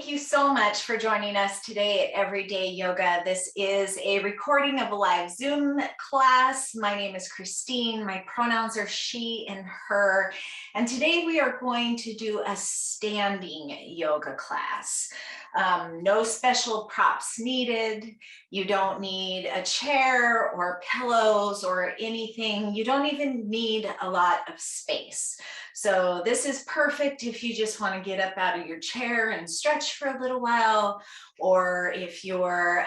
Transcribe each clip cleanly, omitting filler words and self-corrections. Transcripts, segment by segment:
you so much for joining us today at Everyday Yoga. This is a recording of a live Zoom class. My name is Christine. My pronouns are she and her. And today we are going to do a standing yoga class. No special props needed. You don't need a chair or pillows or anything. You don't even need a lot of space. So this is perfect if you just want to get up out of your chair and stretch for a little while, or if you're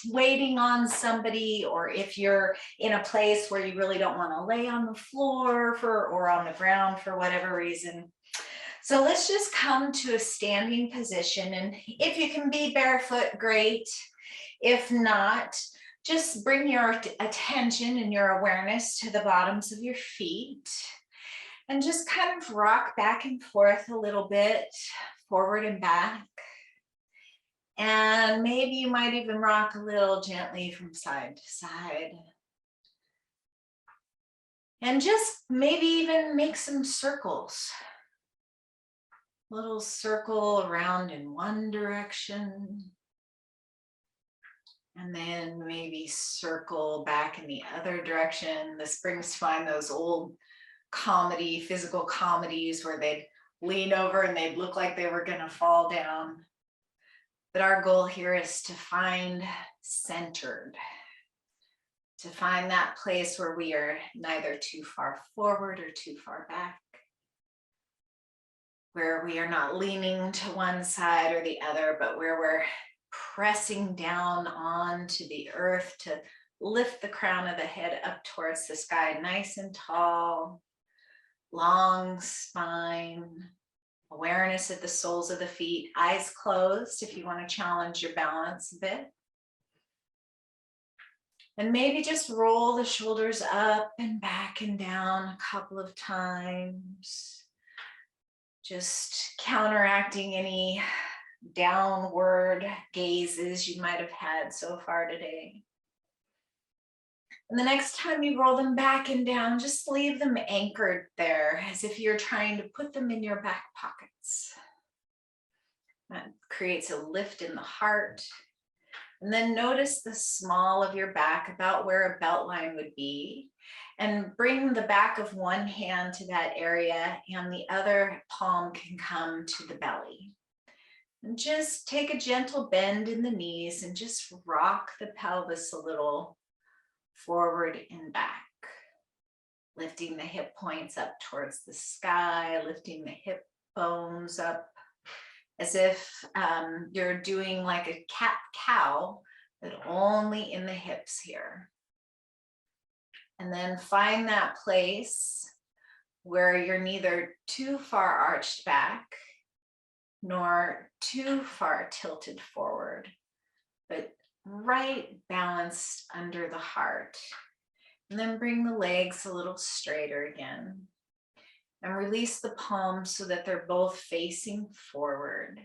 waiting on somebody, or if you're in a place where you really don't want to lay on the floor or on the ground for whatever reason. So let's just come to a standing position, and if you can be barefoot, great. If not, just bring your attention and your awareness to the bottoms of your feet. And just kind of rock back and forth a little bit, forward and back. And maybe you might even rock a little gently from side to side. And just maybe even make some circles. A little circle around in one direction. And then maybe circle back in the other direction. This brings to mind those old physical comedies where they'd lean over and they'd look like they were going to fall down. But our goal here is to find centered, to find that place where we are neither too far forward or too far back, where we are not leaning to one side or the other, but where we're pressing down onto the earth to lift the crown of the head up towards the sky, nice and tall. Long spine, awareness at the soles of the feet, eyes closed if you want to challenge your balance a bit. And maybe just roll the shoulders up and back and down a couple of times. Just counteracting any downward gazes you might have had so far today. And the next time you roll them back and down, just leave them anchored there as if you're trying to put them in your back pockets. That creates a lift in the heart. And then notice the small of your back, about where a belt line would be, and bring the back of one hand to that area and the other palm can come to the belly. And just take a gentle bend in the knees and just rock the pelvis a little forward and back, lifting the hip points up towards the sky, lifting the hip bones up as if you're doing like a cat-cow, but only in the hips here. And then find that place where you're neither too far arched back nor too far tilted forward, but right balanced under the heart. And then bring the legs a little straighter again. And release the palms so that they're both facing forward.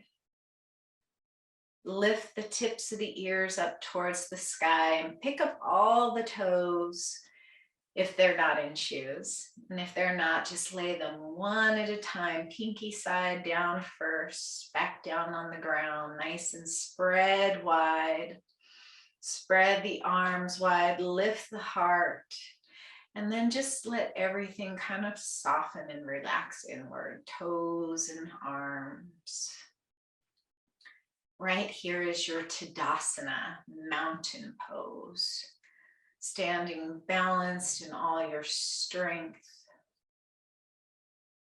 Lift the tips of the ears up towards the sky and pick up all the toes if they're not in shoes. And if they're not, just lay them one at a time, pinky side down first, back down on the ground, nice and spread wide. Spread the arms wide, lift the heart, and then just let everything kind of soften and relax inward, toes and arms. Right here is your Tadasana, mountain pose, standing balanced in all your strength,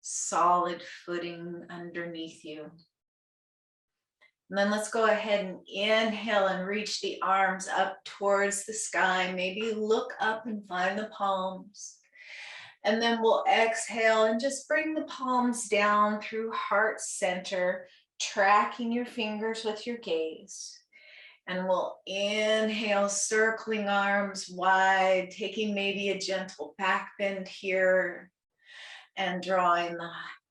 solid footing underneath you. And then let's go ahead and inhale and reach the arms up towards the sky. Maybe look up and find the palms. And then we'll exhale and just bring the palms down through heart center, tracking your fingers with your gaze. And we'll inhale, circling arms wide, taking maybe a gentle back bend here and drawing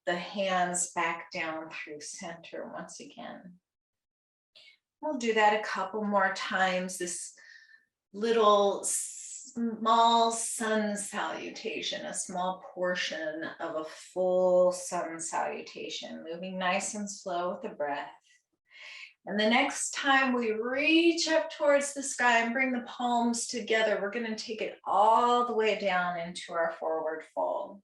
the hands back down through center once again. We'll do that a couple more times. This little small sun salutation, a small portion of a full sun salutation, moving nice and slow with the breath. And the next time we reach up towards the sky and bring the palms together, we're going to take it all the way down into our forward fold.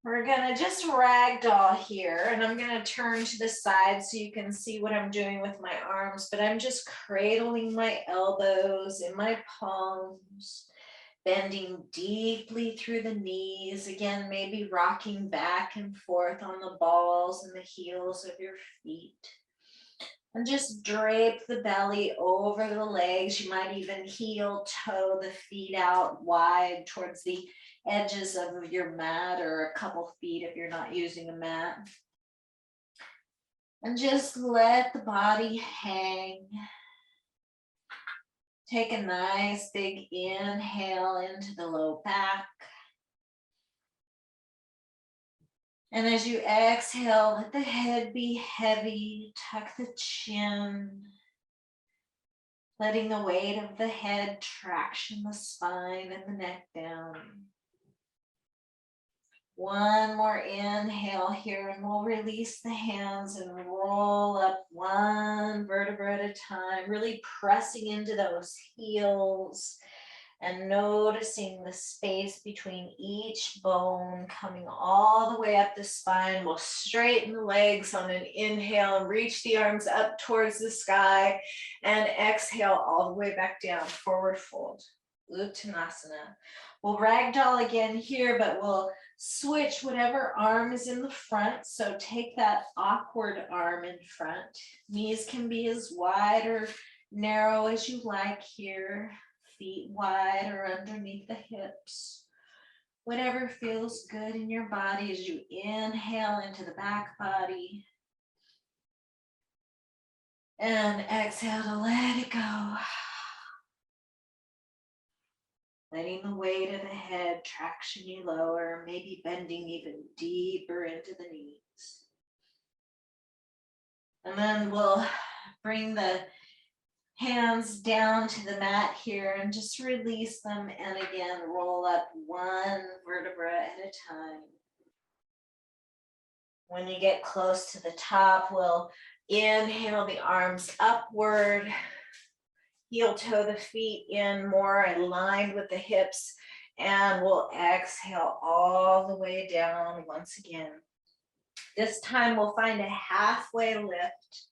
We're going to just ragdoll here, and I'm going to turn to the side so you can see what I'm doing with my arms, but I'm just cradling my elbows in my palms, bending deeply through the knees. Again, maybe rocking back and forth on the balls and the heels of your feet. And just drape the belly over the legs. You might even heel toe the feet out wide towards the edges of your mat, or a couple feet if you're not using a mat. And just let the body hang. Take a nice big inhale into the low back. And as you exhale, let the head be heavy, tuck the chin, letting the weight of the head traction the spine and the neck down. One more inhale here, and we'll release the hands and roll up one vertebra at a time, really pressing into those heels and noticing the space between each bone coming all the way up the spine. We'll straighten the legs on an inhale and reach the arms up towards the sky, and exhale all the way back down, forward fold, Uttanasana. We'll ragdoll again here, but we'll switch whatever arm is in the front. So take that awkward arm in front. Knees can be as wide or narrow as you like here. Feet wide or underneath the hips. Whatever feels good in your body as you inhale into the back body. And exhale to let it go. Letting the weight of the head traction you lower, maybe bending even deeper into the knees. And then we'll bring the hands down to the mat here and just release them, and again roll up one vertebra at a time. When you get close to the top, we'll inhale the arms upward, heel toe the feet in more aligned with the hips, and we'll exhale all the way down once again. This time we'll find a halfway lift.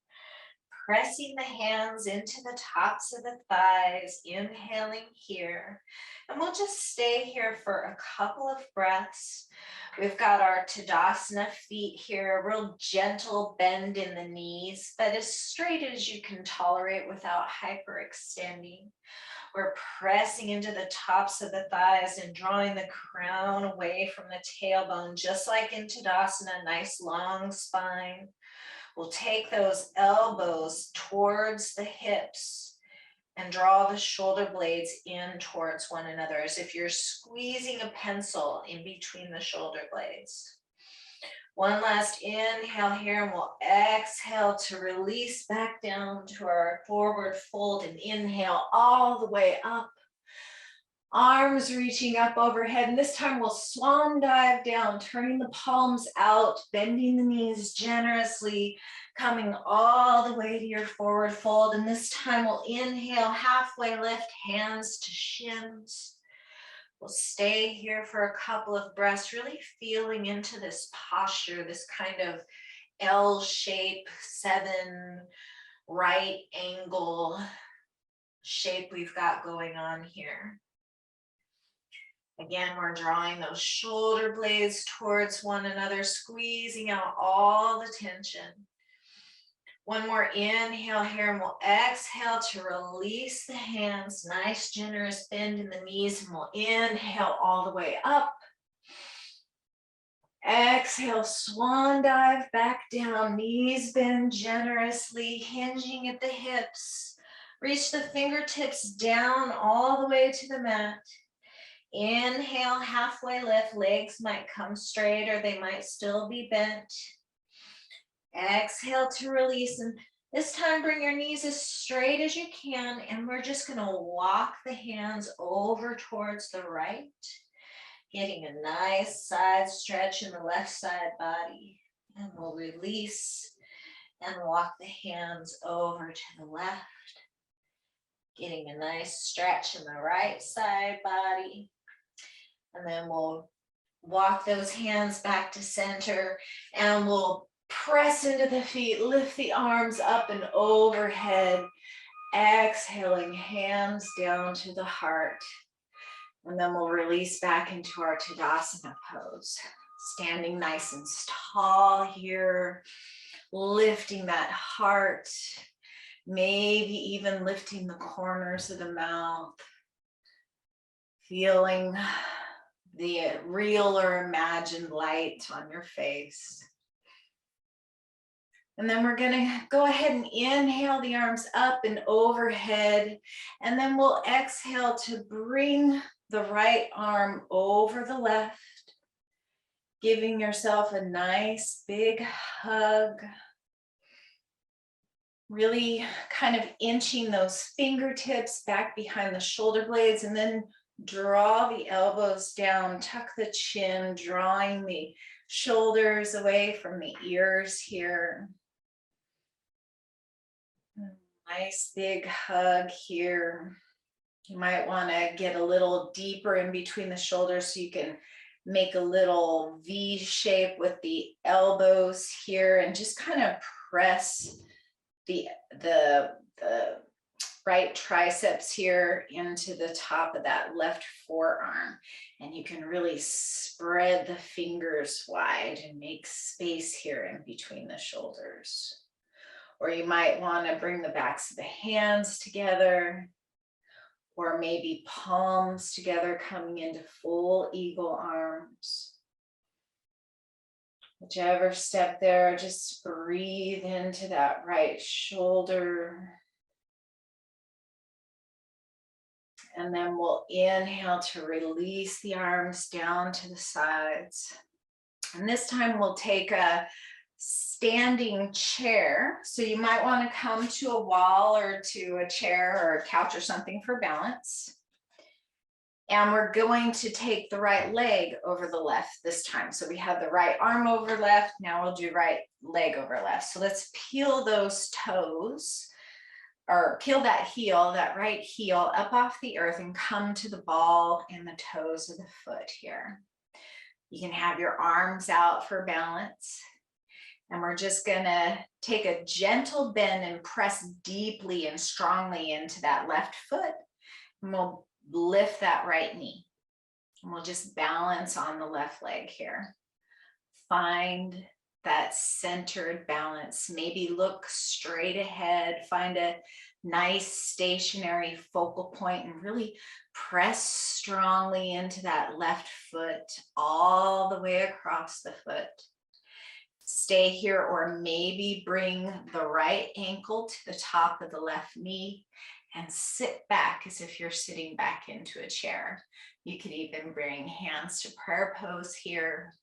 Pressing the hands into the tops of the thighs, inhaling here. And we'll just stay here for a couple of breaths. We've got our Tadasana feet here, a real gentle bend in the knees, but as straight as you can tolerate without hyperextending. We're pressing into the tops of the thighs and drawing the crown away from the tailbone, just like in Tadasana, nice long spine. We'll take those elbows towards the hips and draw the shoulder blades in towards one another, as if you're squeezing a pencil in between the shoulder blades. One last inhale here, and we'll exhale to release back down to our forward fold, and inhale all the way up. Arms reaching up overhead, and this time we'll swan dive down, turning the palms out, bending the knees generously, coming all the way to your forward fold. And this time we'll inhale, halfway lift, hands to shins. We'll stay here for a couple of breaths, really feeling into this posture, this kind of L shape, 7 right angle shape we've got going on here. Again, we're drawing those shoulder blades towards one another, squeezing out all the tension. One more inhale here, and we'll exhale to release the hands. Nice, generous bend in the knees, and we'll inhale all the way up. Exhale, swan dive back down, knees bend generously, hinging at the hips. Reach the fingertips down all the way to the mat. Inhale, halfway lift, legs might come straight or they might still be bent. Exhale to release, and this time bring your knees as straight as you can, and we're just gonna walk the hands over towards the right, getting a nice side stretch in the left side body, and we'll release And walk the hands over to the left, getting a nice stretch in the right side body. And then we'll walk those hands back to center and we'll press into the feet, lift the arms up and overhead, exhaling hands down to the heart. And then we'll release back into our Tadasana pose. Standing nice and tall here, lifting that heart, maybe even lifting the corners of the mouth, feeling the real or imagined light on your face. And then we're gonna go ahead and inhale the arms up and overhead, and then we'll exhale to bring the right arm over the left, giving yourself a nice big hug. Really kind of inching those fingertips back behind the shoulder blades, and then draw the elbows down, tuck the chin, drawing the shoulders away from the ears here. Nice big hug here. You might want to get a little deeper in between the shoulders so you can make a little V shape with the elbows here and just kind of press the right triceps here into the top of that left forearm. And you can really spread the fingers wide and make space here in between the shoulders. Or you might want to bring the backs of the hands together, or maybe palms together, coming into full eagle arms. Whichever step there, just breathe into that right shoulder. And then we'll inhale to release the arms down to the sides. And this time we'll take a standing chair. So you might want to come to a wall or to a chair or a couch or something for balance. And we're going to take the right leg over the left this time. So we have the right arm over left. Now we'll do right leg over left. So let's peel those toes, or peel that heel, that right heel up off the earth and come to the ball and the toes of the foot here. You can have your arms out for balance. And we're just gonna take a gentle bend and press deeply and strongly into that left foot. And we'll lift that right knee. And we'll just balance on the left leg here. Find that centered balance. Maybe look straight ahead. Find a nice stationary focal point and really press strongly into that left foot all the way across the foot. Stay here, or maybe bring the right ankle to the top of the left knee and sit back as if you're sitting back into a chair. You could even bring hands to prayer pose here.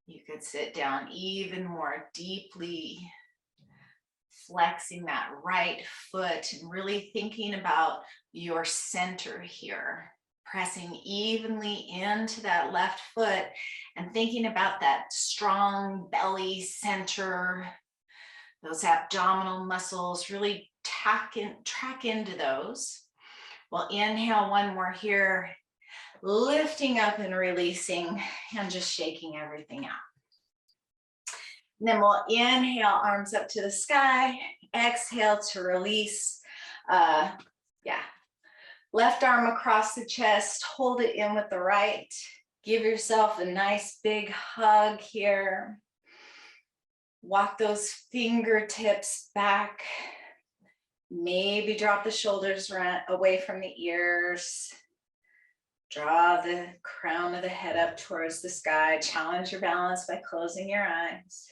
You could sit down even more deeply, flexing that right foot and really thinking about your center here. Pressing evenly into that left foot and thinking about that strong belly center, those abdominal muscles, really track into those. We'll inhale one more here, lifting up and releasing and just shaking everything out. And then we'll inhale, arms up to the sky, exhale to release. Left arm across the chest, hold it in with the right. Give yourself a nice big hug here. Walk those fingertips back. Maybe drop the shoulders away from the ears. Draw the crown of the head up towards the sky. Challenge your balance by closing your eyes.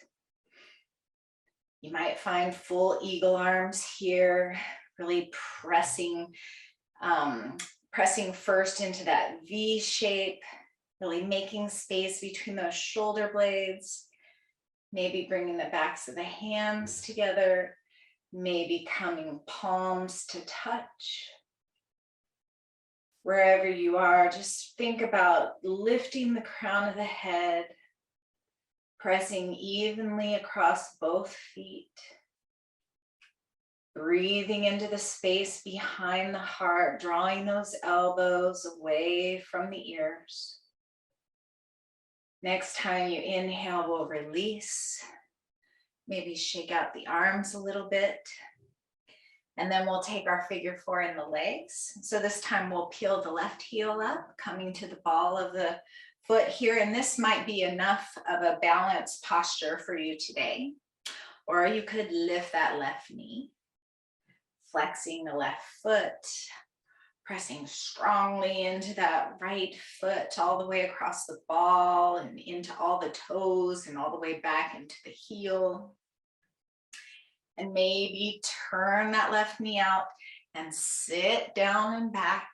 You might find full eagle arms here, really pressing first into that V shape, really making space between those shoulder blades, maybe bringing the backs of the hands together, maybe coming palms to touch. Wherever you are, just think about lifting the crown of the head, Pressing evenly across both feet. Breathing into the space behind the heart, drawing those elbows away from the ears. Next time you inhale, we'll release. Maybe shake out the arms a little bit. And then we'll take our figure 4 in the legs. So this time we'll peel the left heel up, coming to the ball of the foot here. And this might be enough of a balanced posture for you today. Or you could lift that left knee, flexing the left foot, pressing strongly into that right foot all the way across the ball and into all the toes and all the way back into the heel. And maybe turn that left knee out and sit down and back.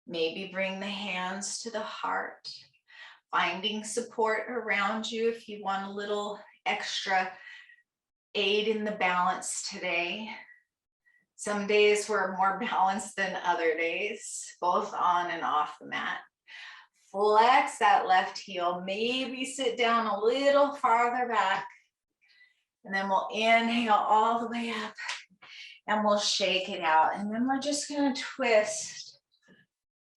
Maybe bring the hands to the heart, finding support around you if you want a little extra aid in the balance today. Some days we're more balanced than other days, both on and off the mat. Flex that left heel, maybe sit down a little farther back. And then we'll inhale all the way up and we'll shake it out. And then we're just going to twist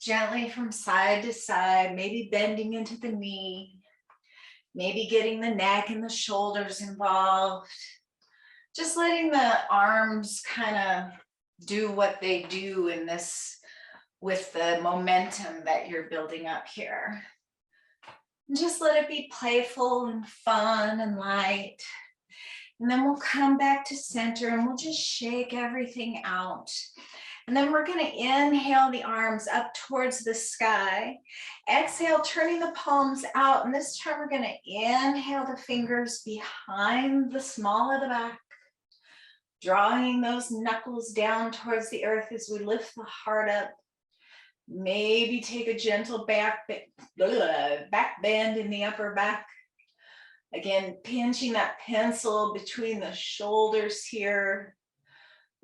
gently from side to side, maybe bending into the knee, maybe getting the neck and the shoulders involved. Just letting the arms kind of do what they do in this with the momentum that you're building up here. And just let it be playful and fun and light. And then we'll come back to center and we'll just shake everything out. And then we're going to inhale the arms up towards the sky. Exhale, turning the palms out. And this time we're going to inhale the fingers behind the small of the back, drawing those knuckles down towards the earth as we lift the heart up. Maybe take a gentle back bend in the upper back. Again, pinching that pencil between the shoulders here,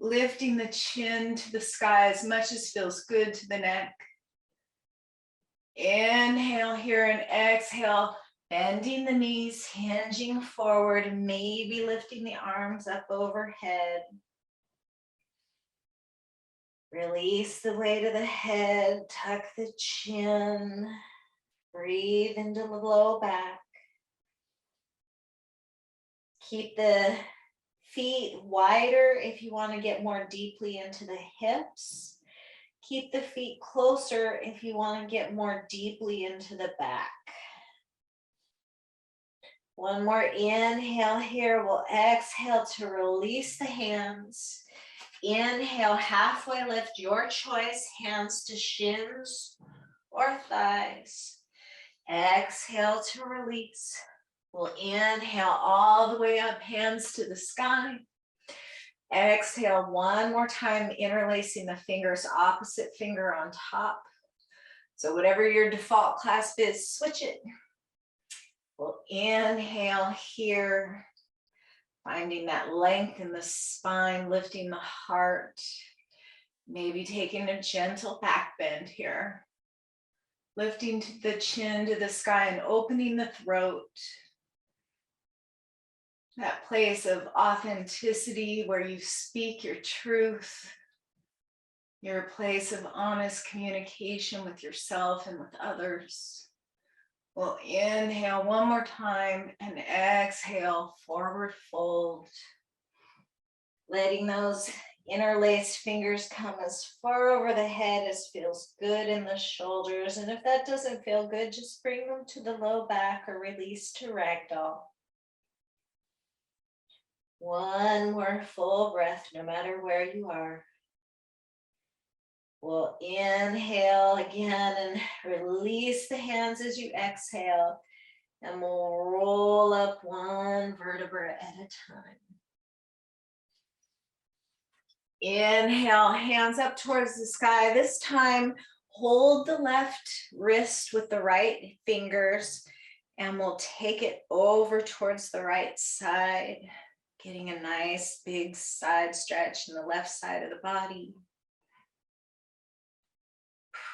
lifting the chin to the sky as much as feels good to the neck. Inhale here and exhale, bending the knees, hinging forward, maybe lifting the arms up overhead. Release the weight of the head, tuck the chin, breathe into the low back. Keep the feet wider if you want to get more deeply into the hips. Keep the feet closer if you want to get more deeply into the back. One more inhale here. We'll exhale to release the hands. Inhale, halfway lift, your choice, hands to shins or thighs. Exhale to release. We'll inhale all the way up, hands to the sky. Exhale one more time, interlacing the fingers, opposite finger on top. So whatever your default clasp is, switch it. We'll inhale here, finding that length in the spine, lifting the heart. Maybe taking a gentle back bend here. Lifting the chin to the sky and opening the throat. That place of authenticity where you speak your truth, your place of honest communication with yourself and with others. We'll inhale one more time and exhale, forward fold. Letting those interlaced fingers come as far over the head as feels good in the shoulders. And if that doesn't feel good, just bring them to the low back or release to ragdoll. One more full breath, no matter where you are. We'll inhale again and release the hands as you exhale. And we'll roll up one vertebra at a time. Inhale, hands up towards the sky. This time, hold the left wrist with the right fingers, and we'll take it over towards the right side. Getting a nice big side stretch in the left side of the body.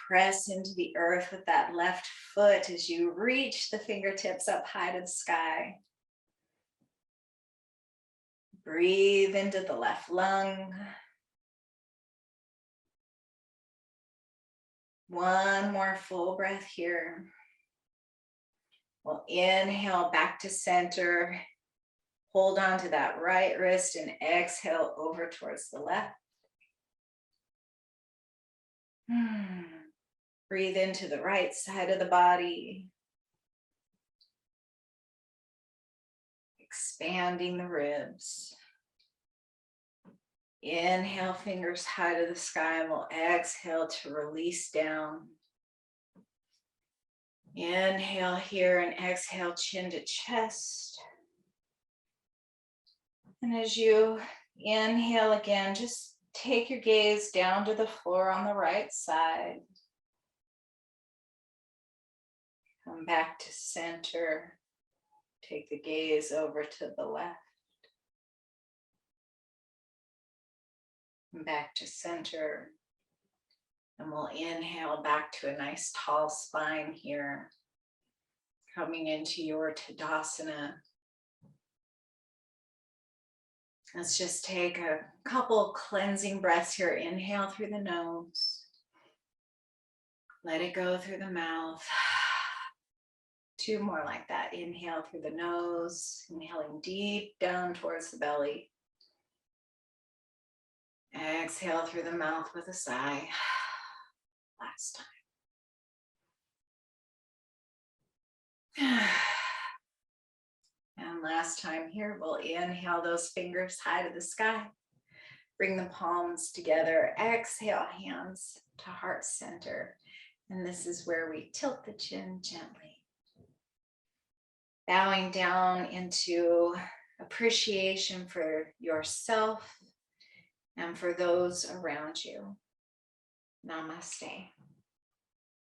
press into the earth with that left foot as you reach the fingertips up high to the sky. Breathe into the left lung. One more full breath here. We'll inhale back to center. Hold on to that right wrist and exhale over towards the left. Breathe into the right side of the body. Expanding the ribs. Inhale, fingers high to the sky, and we'll exhale to release down. Inhale here and exhale, chin to chest. And as you inhale again, just take your gaze down to the floor on the right side. Come back to center. Take the gaze over to the left. Back to center. And we'll inhale back to a nice tall spine here. Coming into your Tadasana. Let's just take a couple cleansing breaths here. Inhale through the nose. Let it go through the mouth. 2 more like that. Inhale through the nose, inhaling deep down towards the belly. Exhale through the mouth with a sigh. Last time. And last time here, we'll inhale those fingers high to the sky. Bring the palms together. Exhale, hands to heart center. And this is where we tilt the chin gently. Bowing down into appreciation for yourself and for those around you. Namaste.